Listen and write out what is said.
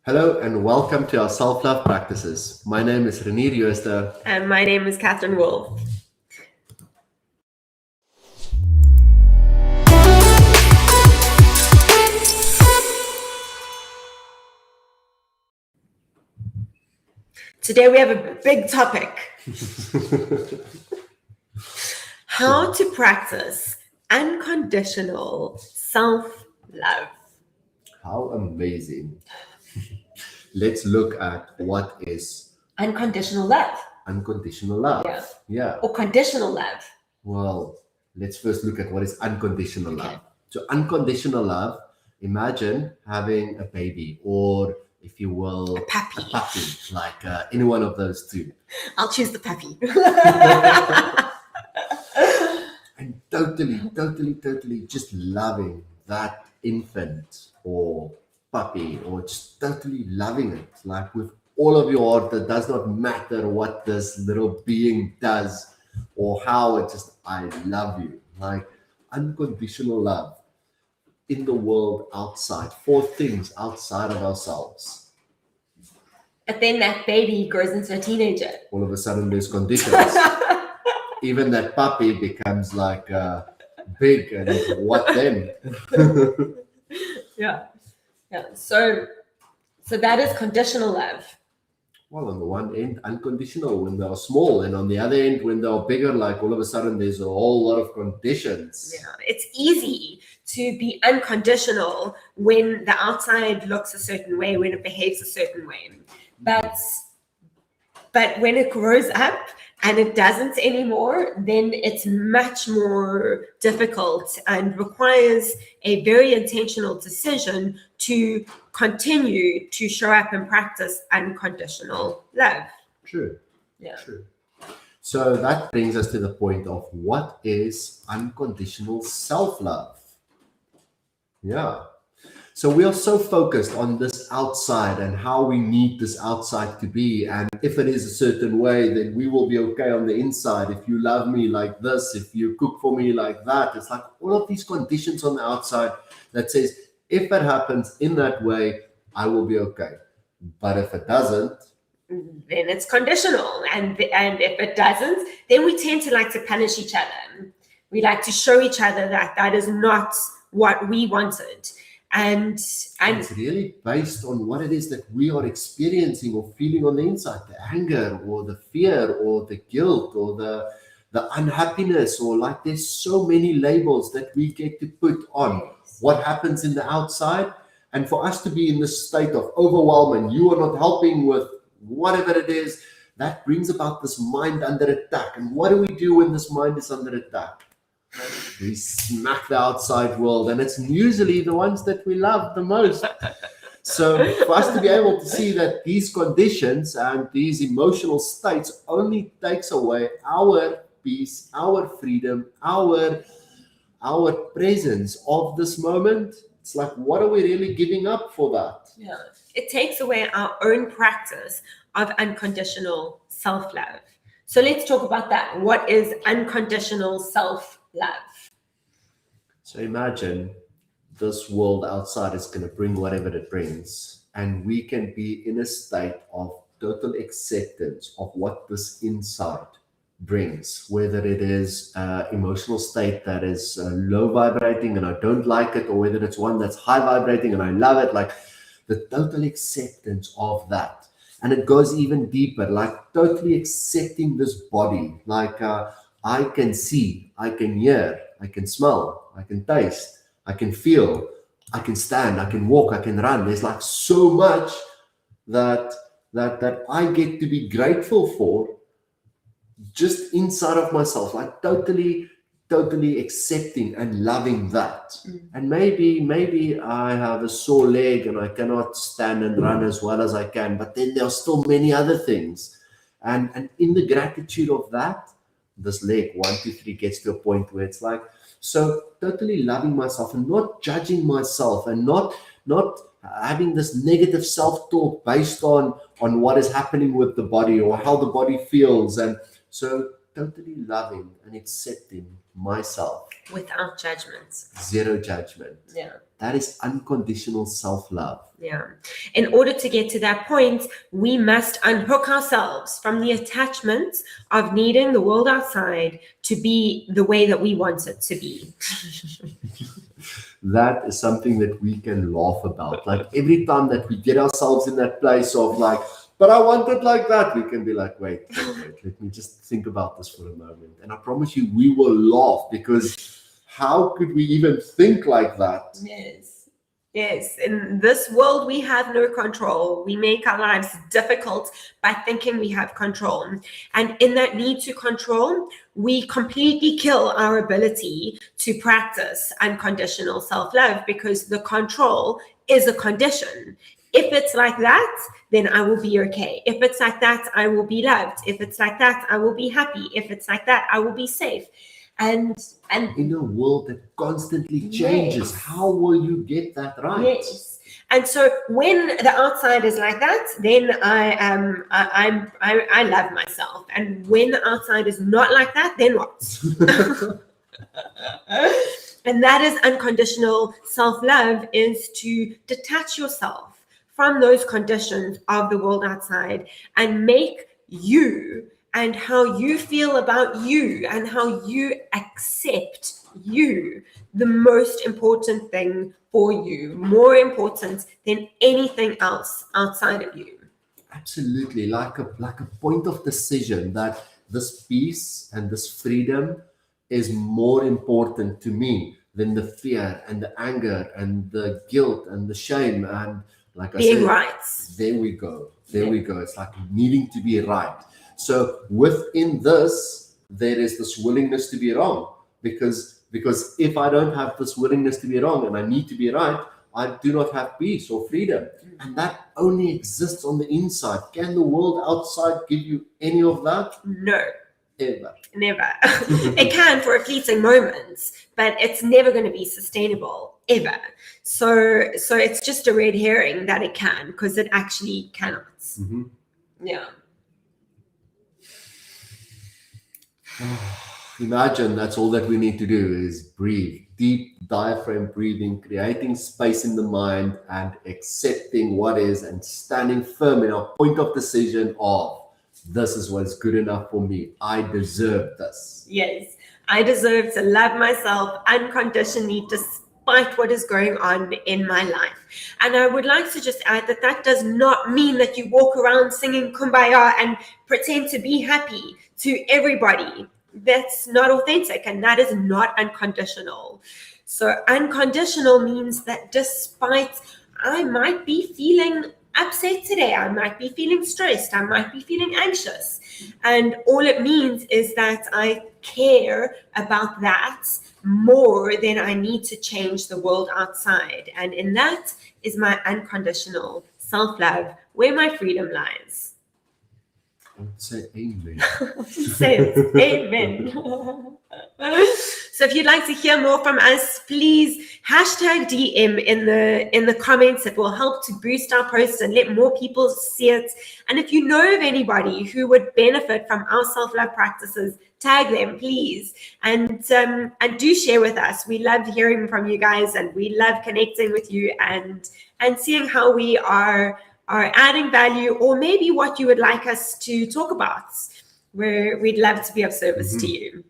Hello and welcome to our self-love practices. My name is Renier Jooster. And my name is Catherine Wolf. Today we have a big topic. How to practice unconditional self-love. How amazing. Let's look at what is Unconditional love. unconditional love. Yeah. Or conditional love. Well, let's first look at what is unconditional love. So unconditional love, imagine having a baby or, if you will, A puppy. like any one of those two. I'll choose the puppy. And totally just loving that infant or puppy, or just totally loving it, like with all of your heart. That does not matter what this little being does or how it just, I love you. Like unconditional love in the world outside, for things outside of ourselves. But then that baby grows into a teenager. All of a sudden there's conditions. Even that puppy becomes like big, and what then? Yeah. So that is conditional love. Well, on the one end, unconditional when they are small, and on the other end, when they are bigger, like all of a sudden there's a whole lot of conditions. Yeah, it's easy to be unconditional when the outside looks a certain way, when it behaves a certain way. But when it grows up and it doesn't anymore, then it's much more difficult and requires a very intentional decision to continue to show up and practice unconditional love. True. Yeah. True. So that brings us to the point of what is unconditional self-love. Yeah. So we are so focused on this outside and how we need this outside to be. And if it is a certain way, then we will be okay on the inside. If you love me like this, if you cook for me like that, it's like all of these conditions on the outside that says, if it happens in that way, I will be okay. But if it doesn't, then it's conditional. And if it doesn't, then we tend to like to punish each other. We like to show each other that is not what we wanted. And it's really based on what it is that we are experiencing or feeling on the inside, the anger or the fear or the guilt or the unhappiness, or like there's so many labels that we get to put on what happens in the outside. And for us to be in this state of overwhelm and you are not helping with whatever it is, that brings about this mind under attack. And what do we do when this mind is under attack? We smack the outside world, and it's usually the ones that we love the most. So for us to be able to see that these conditions and these emotional states only takes away our peace, our freedom, our presence of this moment, it's like, what are we really giving up for that? Yeah, it takes away our own practice of unconditional self-love. So let's talk about that. What is unconditional self-love? So imagine this world outside is going to bring whatever it brings, and we can be in a state of total acceptance of what this inside brings, whether it is emotional state that is low vibrating and I don't like it, or whether it's one that's high vibrating and I love it, like the total acceptance of that. And it goes even deeper, like totally accepting this body, like I can see, I can hear, I can smell, I can taste, I can feel, I can stand, I can walk, I can run. There's like so much that I get to be grateful for just inside of myself, like totally accepting and loving that. And maybe I have a sore leg and I cannot stand and run as well as I can, but then there are still many other things. And in the gratitude of that, this leg 1, 2, 3 gets to a point where it's like, so totally loving myself and not judging myself and not having this negative self-talk based on what is happening with the body or how the body feels. And so totally loving and accepting myself. Without judgments. Zero judgment. Yeah. That is unconditional self-love. Yeah. In order to get to that point, we must unhook ourselves from the attachment of needing the world outside to be the way that we want it to be. That is something that we can laugh about. Like every time that we get ourselves in that place of like, but I want it like that, we can be like, wait, let me just think about this for a moment. And I promise you, we will laugh, because how could we even think like that? Yes. Yes. In this world, we have no control. We make our lives difficult by thinking we have control. And in that need to control, we completely kill our ability to practice unconditional self-love, because the control is a condition. If it's like that, then I will be okay. If it's like that, I will be loved. If it's like that, I will be happy. If it's like that, I will be safe. And in a world that constantly changes, yes, how will you get that right? Yes. And so when the outside is like that, then I love myself. And when the outside is not like that, then what? And that is unconditional self-love, is to detach yourself from those conditions of the world outside and make you and how you feel about you and how you accept you the most important thing for you, more important than anything else outside of you. Absolutely, like a point of decision that this peace and this freedom is more important to me than the fear and the anger and the guilt and the shame and, like I Being said, right. There we go. We go. It's like needing to be right. So within this, there is this willingness to be wrong, because if I don't have this willingness to be wrong and I need to be right, I do not have peace or freedom. And that only exists on the inside. Can the world outside give you any of that? No. Ever. Never. It can for a fleeting moment, but it's never going to be sustainable, ever. So it's just a red herring that it can, because it actually cannot. Mm-hmm. Yeah. Imagine that's all that we need to do is breathe. Deep diaphragm breathing, creating space in the mind and accepting what is, and standing firm in our point of decision of, this is what's good enough for me. I deserve this. Yes, I deserve to love myself unconditionally despite what is going on in my life. And I would like to just add that does not mean that you walk around singing Kumbaya and pretend to be happy to everybody. That's not authentic, and that is not unconditional. So unconditional means that despite I might be feeling upset today, I might be feeling stressed, I might be feeling anxious, and all it means is that I care about that more than I need to change the world outside. And in that is my unconditional self-love, where my freedom lies. I would say amen. Say it. Amen. So if you'd like to hear more from us, please hashtag DM in the comments. It will help to boost our posts and let more people see it. And if you know of anybody who would benefit from our self-love practices, tag them, please. And do share with us. We love hearing from you guys, and we love connecting with you and seeing how we are adding value, or maybe what you would like us to talk about, where we'd love to be of service to you.